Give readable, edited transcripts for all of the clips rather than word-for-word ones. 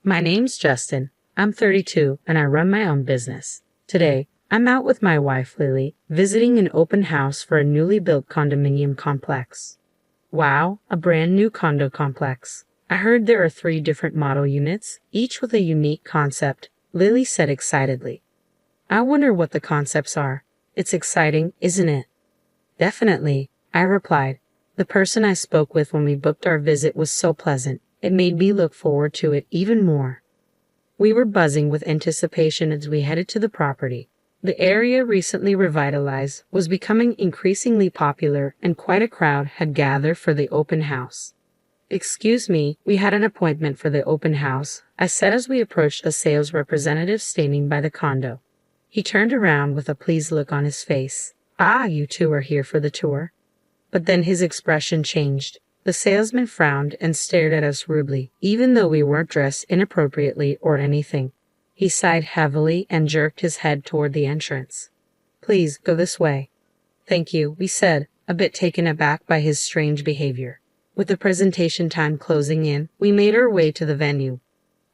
My name's Justin. I'm 32 and I run my own business. Today, I'm out with my wife Lily, visiting an open house for a newly built condominium complex. Wow, a brand new condo complex. I heard there are 3 different model units, each with a unique concept, Lily said excitedly. I wonder what the concepts are. It's exciting, isn't it? Definitely, I replied. The person I spoke with when we booked our visit was so pleasant. It made me look forward to it even more. We were buzzing with anticipation as we headed to the property. The area, recently revitalized, was becoming increasingly popular and quite a crowd had gathered for the open house. Excuse me, we had an appointment for the open house, I said as we approached a sales representative standing by the condo. He turned around with a pleased look on his face. Ah, you two are here for the tour. But then his expression changed. The salesman frowned and stared at us rudely, even though we weren't dressed inappropriately or anything. He sighed heavily and jerked his head toward the entrance. Please, go this way. Thank you, we said, a bit taken aback by his strange behavior. With the presentation time closing in, we made our way to the venue.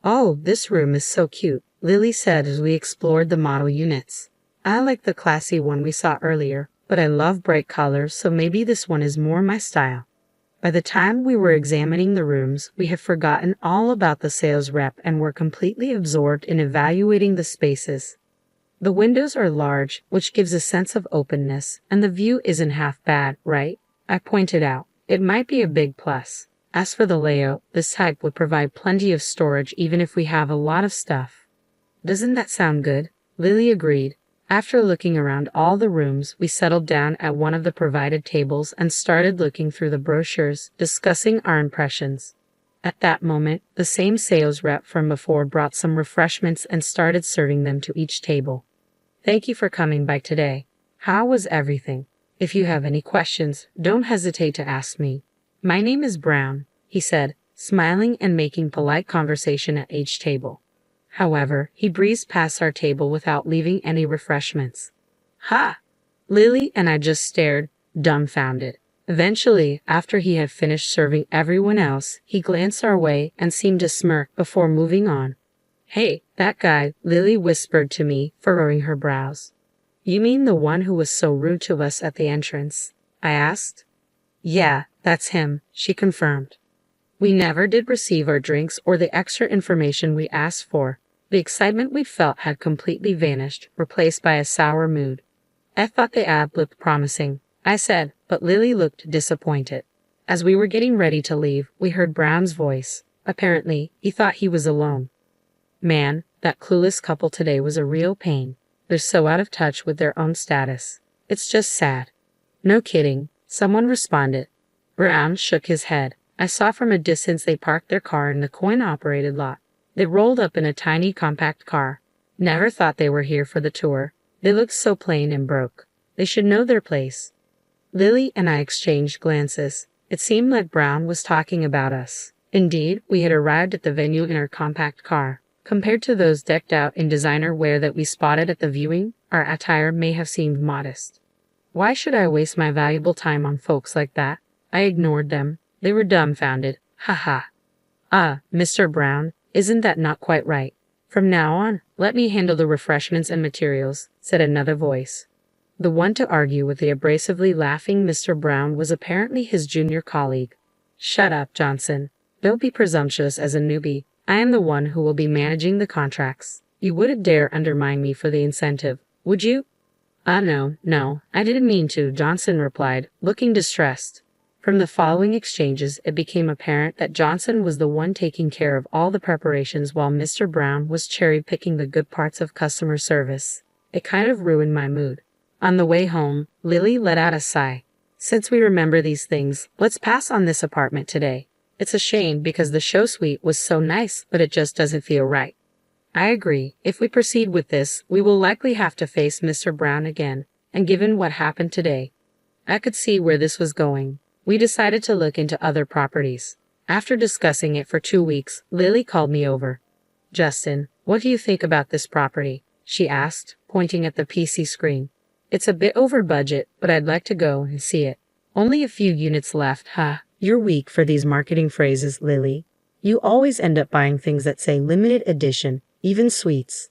Oh, this room is so cute, Lily said as we explored the model units. I like the classy one we saw earlier, but I love bright colors, so maybe this one is more my style. By the time we were examining the rooms, we had forgotten all about the sales rep and were completely absorbed in evaluating the spaces. The windows are large, which gives a sense of openness, and the view isn't half bad, right? I pointed out. It might be a big plus. As for the layout, this type would provide plenty of storage even if we have a lot of stuff. Doesn't that sound good? Lily agreed. After looking around all the rooms, we settled down at one of the provided tables and started looking through the brochures, discussing our impressions. At that moment, the same sales rep from before brought some refreshments and started serving them to each table. Thank you for coming by today. How was everything? If you have any questions, don't hesitate to ask me. My name is Brown, he said, smiling and making polite conversation at each table. However, he breezed past our table without leaving any refreshments. Ha! Lily and I just stared, dumbfounded. Eventually, after he had finished serving everyone else, he glanced our way and seemed to smirk before moving on. Hey, that guy, Lily whispered to me, furrowing her brows. You mean the one who was so rude to us at the entrance? I asked. Yeah, that's him, she confirmed. We never did receive our drinks or the extra information we asked for. The excitement we felt had completely vanished, replaced by a sour mood. I thought the ad looked promising, I said, but Lily looked disappointed. As we were getting ready to leave, we heard Brown's voice. Apparently, he thought he was alone. Man, that clueless couple today was a real pain. They're so out of touch with their own status. It's just sad. No kidding, someone responded. Brown shook his head. I saw from a distance they parked their car in the coin-operated lot. They rolled up in a tiny compact car. Never thought they were here for the tour. They looked so plain and broke. They should know their place. Lily and I exchanged glances. It seemed like Brown was talking about us. Indeed, we had arrived at the venue in our compact car. Compared to those decked out in designer wear that we spotted at the viewing, our attire may have seemed modest. Why should I waste my valuable time on folks like that? I ignored them. They were dumbfounded. Ha ha. Ah, Mr. Brown, isn't that not quite right? From now on, let me handle the refreshments and materials, said another voice. The one to argue with the abrasively laughing Mr. Brown was apparently his junior colleague. Shut up, Johnson. Don't be presumptuous as a newbie. I am the one who will be managing the contracts. You wouldn't dare undermine me for the incentive, would you? No, I didn't mean to, Johnson replied, looking distressed. From the following exchanges, it became apparent that Johnson was the one taking care of all the preparations while Mr. Brown was cherry-picking the good parts of customer service. It kind of ruined my mood. On the way home, Lily let out a sigh. Since we remember these things, let's pass on this apartment today. It's a shame because the show suite was so nice, but it just doesn't feel right. I agree. If we proceed with this, we will likely have to face Mr. Brown again, and given what happened today, I could see where this was going. We decided to look into other properties. After discussing it for 2 weeks, Lily called me over. Justin, what do you think about this property? She asked, pointing at the PC screen. It's a bit over budget, but I'd like to go and see it. Only a few units left, huh? You're weak for these marketing phrases, Lily. You always end up buying things that say limited edition, even sweets.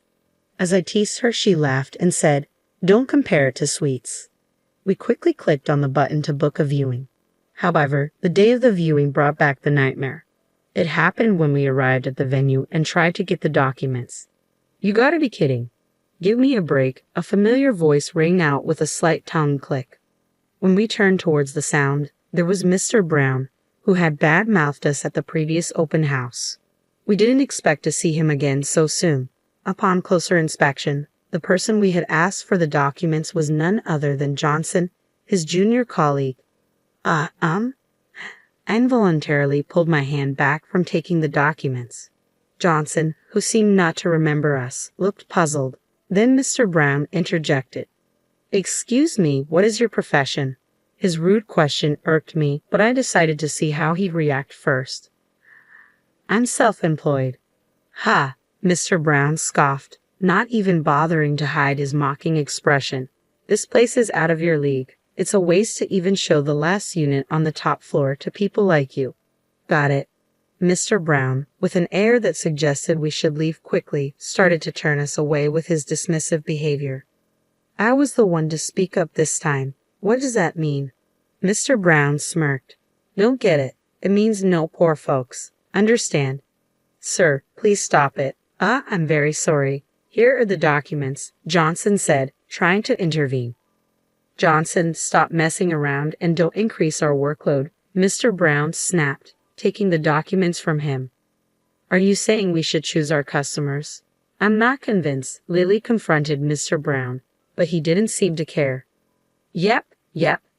As I teased her, she laughed and said, "Don't compare it to sweets." We quickly clicked on the button to book a viewing. However, the day of the viewing brought back the nightmare. It happened when we arrived at the venue and tried to get the documents. "You gotta be kidding. Give me a break," a familiar voice rang out with a slight tongue click. When we turned towards the sound, there was Mr. Brown, who had bad-mouthed us at the previous open house. We didn't expect to see him again so soon. Upon closer inspection, the person we had asked for the documents was none other than Johnson, his junior colleague. I involuntarily pulled my hand back from taking the documents. Johnson, who seemed not to remember us, looked puzzled. Then Mr. Brown interjected. "Excuse me, what is your profession?" His rude question irked me, but I decided to see how he'd react first. "I'm self-employed." "Ha!" Mr. Brown scoffed, not even bothering to hide his mocking expression. "This place is out of your league. It's a waste to even show the last unit on the top floor to people like you." "Got it." Mr. Brown, with an air that suggested we should leave quickly, started to turn us away with his dismissive behavior. I was the one to speak up this time. "What does that mean?" Mr. Brown smirked. "Don't get it. It means no poor folks. Understand?" "Sir, please stop it." I'm very sorry. Here are the documents," Johnson said, trying to intervene. "Johnson, stop messing around and don't increase our workload," Mr. Brown snapped, taking the documents from him. "Are you saying we should choose our customers?" "I'm not convinced," Lily confronted Mr. Brown, but he didn't seem to care. Yep.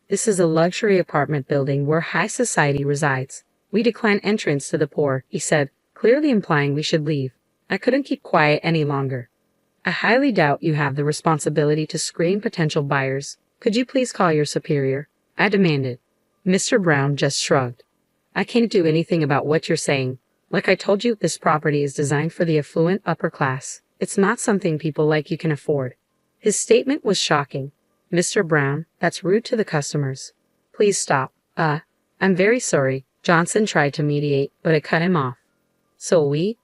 This is a luxury apartment building where high society resides. We decline entrance to the poor," he said, clearly implying we should leave. I couldn't keep quiet any longer. "I highly doubt you have the responsibility to screen potential buyers. Could you please call your superior?" I demanded. Mr. Brown just shrugged. "I can't do anything about what you're saying. Like I told you, this property is designed for the affluent upper class. It's not something people like you can afford." His statement was shocking. "Mr. Brown, that's rude to the customers. Please stop." I'm very sorry." Johnson tried to mediate, but I cut him off. "So we,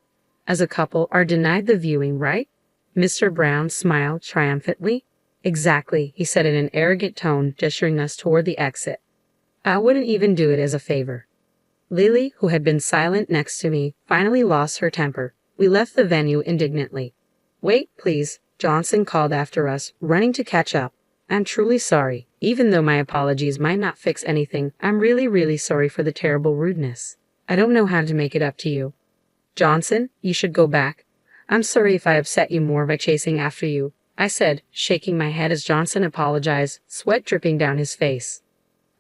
as a couple, are denied the viewing, right?" Mr. Brown smiled triumphantly. "Exactly," he said in an arrogant tone, gesturing us toward the exit. "I wouldn't even do it as a favor." Lily, who had been silent next to me, finally lost her temper. We left the venue indignantly. "Wait, please," Johnson called after us, running to catch up. "I'm truly sorry. Even though my apologies might not fix anything, I'm really sorry for the terrible rudeness. I don't know how to make it up to you." "Johnson, you should go back." "I'm sorry if I upset you more by chasing after you," I said, shaking my head as Johnson apologized, sweat dripping down his face.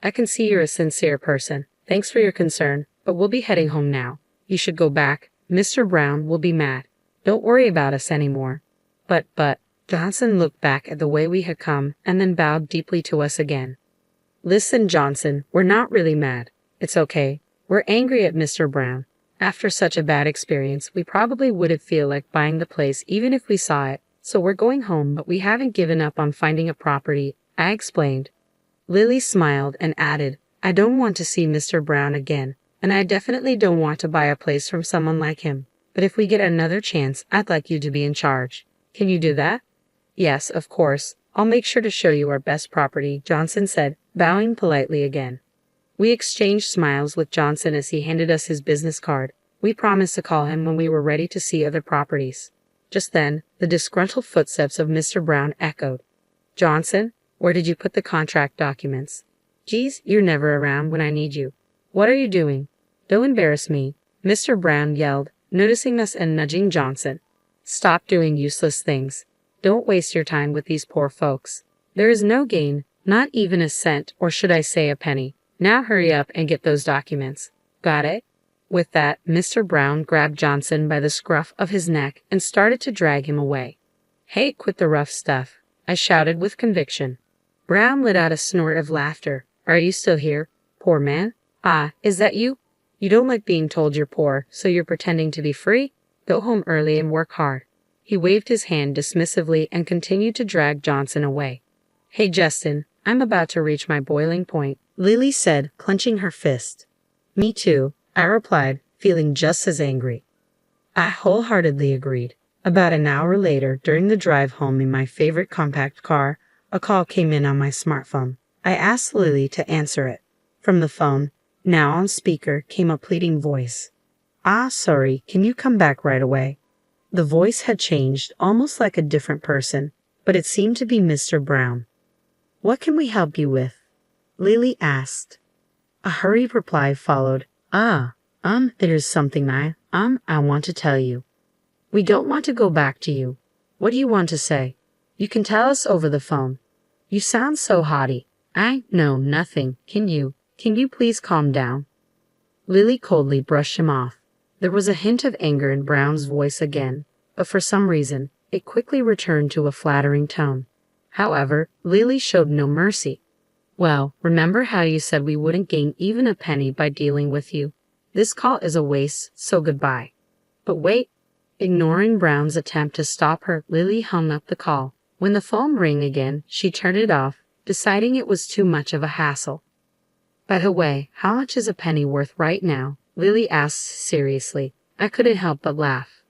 "I can see you're a sincere person. Thanks for your concern, but we'll be heading home now. You should go back. Mr. Brown will be mad. Don't worry about us anymore." But, Johnson looked back at the way we had come and then bowed deeply to us again. "Listen, Johnson, we're not really mad. It's okay. We're angry at Mr. Brown. After such a bad experience, we probably wouldn't feel like buying the place even if we saw it. So we're going home, but we haven't given up on finding a property," I explained. Lily smiled and added, "I don't want to see Mr. Brown again, and I definitely don't want to buy a place from someone like him. But if we get another chance, I'd like you to be in charge. Can you do that?" "Yes, of course. I'll make sure to show you our best property," Johnson said, bowing politely again. We exchanged smiles with Johnson as he handed us his business card. We promised to call him when we were ready to see other properties. Just then, the disgruntled footsteps of Mr. Brown echoed. "Johnson, where did you put the contract documents?" "Geez, you're never around when I need you. What are you doing?" "Don't embarrass me," Mr. Brown yelled, noticing us and nudging Johnson. "Stop doing useless things. Don't waste your time with these poor folks. There is no gain, not even a cent, or should I say a penny. Now hurry up and get those documents. Got it?" With that, Mr. Brown grabbed Johnson by the scruff of his neck and started to drag him away. "Hey, quit the rough stuff," I shouted with conviction. Brown let out a snort of laughter. "Are you still here, poor man? Ah, is that you? You don't like being told you're poor, so you're pretending to be free? Go home early and work hard." He waved his hand dismissively and continued to drag Johnson away. "Hey, Justin, I'm about to reach my boiling point," Lily said, clenching her fist. "Me too," I replied, feeling just as angry. I wholeheartedly agreed. About an hour later, during the drive home in my favorite compact car, a call came in on my smartphone. I asked Lily to answer it. From the phone, now on speaker, came a pleading voice. Sorry, can you come back right away? The voice had changed, almost like a different person, but it seemed to be Mr. Brown. What can we help you with? Lily asked. A hurried reply followed. There's something I want to tell you. We don't want to go back to you. What do you want to say? You can tell us over the phone. You sound so haughty. No, nothing. Can you please calm down? Lily coldly brushed him off. There was a hint of anger in Brown's voice again, but for some reason, it quickly returned to a flattering tone. However, Lily showed no mercy. Well, remember how you said we wouldn't gain even a penny by dealing with you? This call is a waste, so goodbye. But wait. Ignoring Brown's attempt to stop her, Lily hung up the call. When the phone rang again, she turned it off, deciding it was too much of a hassle. By the way, how much is a penny worth right now? Lily asked seriously. I couldn't help but laugh.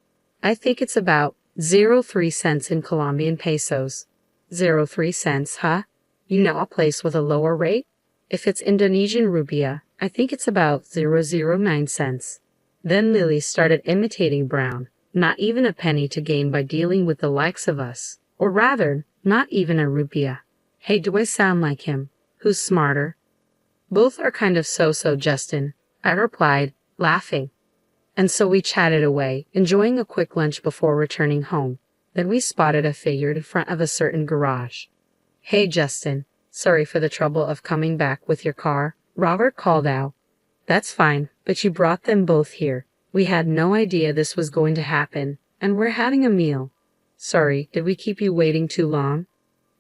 I think it's about 0.3 cents in Colombian pesos. 0.3 cents, huh? You know a place with a lower rate? If it's Indonesian rupiah, I think it's about 0.09 cents. Then Lily started imitating Brown. Not even a penny to gain by dealing with the likes of us. Or rather, not even a rupiah. Hey, do I sound like him? Who's smarter? Both are kind of so-so, Justin, I replied, laughing. And so we chatted away, enjoying a quick lunch before returning home. Then we spotted a figure in front of a certain garage. Hey, Justin, sorry for the trouble of coming back with your car, Robert called out. That's fine, but you brought them both here. We had no idea this was going to happen, and we're having a meal. Sorry, did we keep you waiting too long?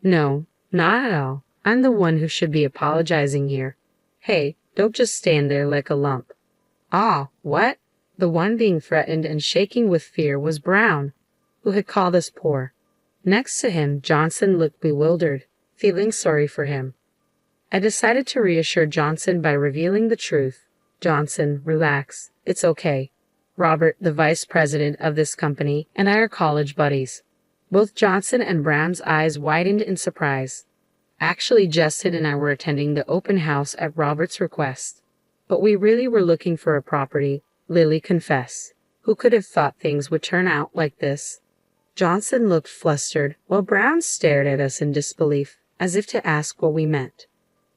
No, not at all. I'm the one who should be apologizing here. Hey, don't just stand there like a lump. What? The one being threatened and shaking with fear was Brown, who had called us poor. Next to him, Johnson looked bewildered, feeling sorry for him. I decided to reassure Johnson by revealing the truth. Johnson, relax. It's okay. Robert, the vice president of this company, and I are college buddies. Both Johnson and Brown's eyes widened in surprise. Actually, Justin and I were attending the open house at Robert's request. But we really were looking for a property, Lily confessed. Who could have thought things would turn out like this? Johnson looked flustered, while Brown stared at us in disbelief, as if to ask what we meant.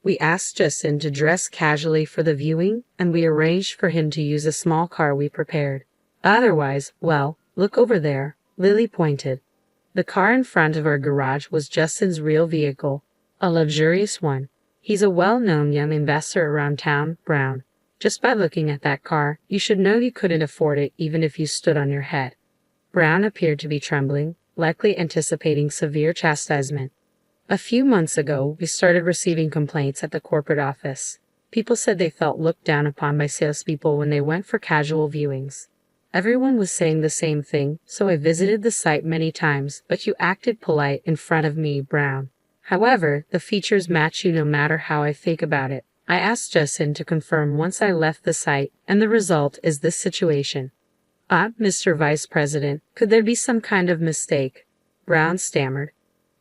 We asked Justin to dress casually for the viewing, and we arranged for him to use a small car we prepared. Otherwise, well, look over there, Lily pointed. The car in front of our garage was Justin's real vehicle, a luxurious one. He's a well-known young investor around town, Brown. Just by looking at that car, you should know you couldn't afford it even if you stood on your head. Brown appeared to be trembling, likely anticipating severe chastisement. A few months ago, we started receiving complaints at the corporate office. People said they felt looked down upon by salespeople when they went for casual viewings. Everyone was saying the same thing, so I visited the site many times, but you acted polite in front of me, Brown. However, the features match you no matter how I think about it. I asked Justin to confirm once I left the site, and the result is this situation. Mr. Vice President, could there be some kind of mistake? Brown stammered.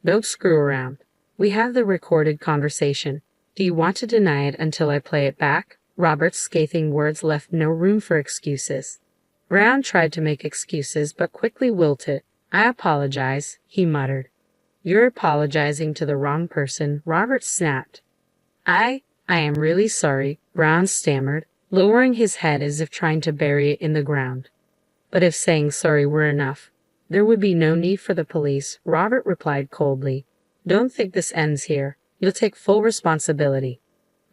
Don't screw around. We have the recorded conversation. Do you want to deny it until I play it back? Robert's scathing words left no room for excuses. Brown tried to make excuses, but quickly wilted. I apologize, he muttered. You're apologizing to the wrong person, Robert snapped. I am really sorry, Brown stammered, lowering his head as if trying to bury it in the ground. But if saying sorry were enough, there would be no need for the police, Robert replied coldly. Don't think this ends here. You'll take full responsibility.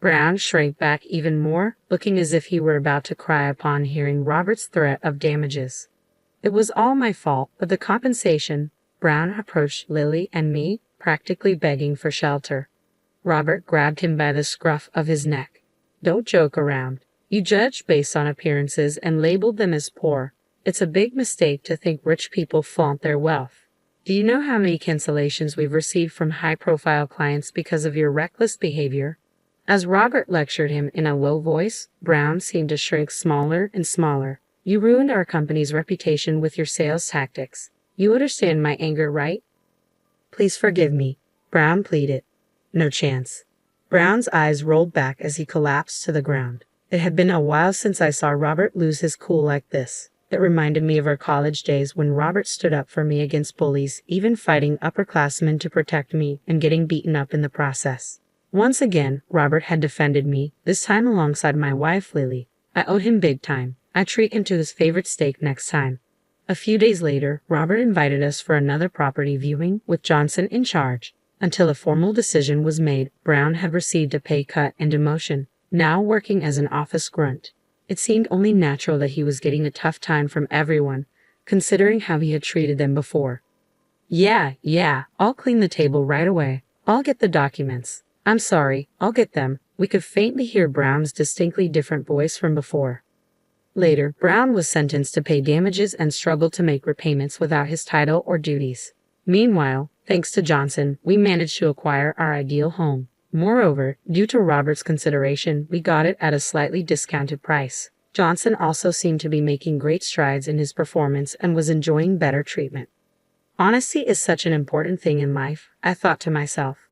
Brown shrank back even more, looking as if he were about to cry upon hearing Robert's threat of damages. It was all my fault, but the compensation. Brown approached Lily and me, practically begging for shelter. Robert grabbed him by the scruff of his neck. Don't joke around. You judged based on appearances and labeled them as poor. It's a big mistake to think rich people flaunt their wealth. Do you know how many cancellations we've received from high-profile clients because of your reckless behavior? As Robert lectured him in a low voice, Brown seemed to shrink smaller and smaller. You ruined our company's reputation with your sales tactics. You understand my anger, right? Please forgive me, Brown pleaded. No chance. Brown's eyes rolled back as he collapsed to the ground. It had been a while since I saw Robert lose his cool like this. It reminded me of our college days when Robert stood up for me against bullies, even fighting upperclassmen to protect me and getting beaten up in the process. Once again, Robert had defended me, this time alongside my wife Lily. I owed him big time. I'd treat him to his favorite steak next time. A few days later, Robert invited us for another property viewing with Johnson in charge. Until a formal decision was made, Brown had received a pay cut and demotion, now working as an office grunt. It seemed only natural that he was getting a tough time from everyone, considering how he had treated them before. Yeah, I'll clean the table right away. I'll get the documents. I'm sorry, I'll get them. We could faintly hear Brown's distinctly different voice from before. Later, Brown was sentenced to pay damages and struggled to make repayments without his title or duties. Meanwhile, thanks to Johnson, we managed to acquire our ideal home. Moreover, due to Robert's consideration, we got it at a slightly discounted price. Johnson also seemed to be making great strides in his performance and was enjoying better treatment. Honesty is such an important thing in life, I thought to myself.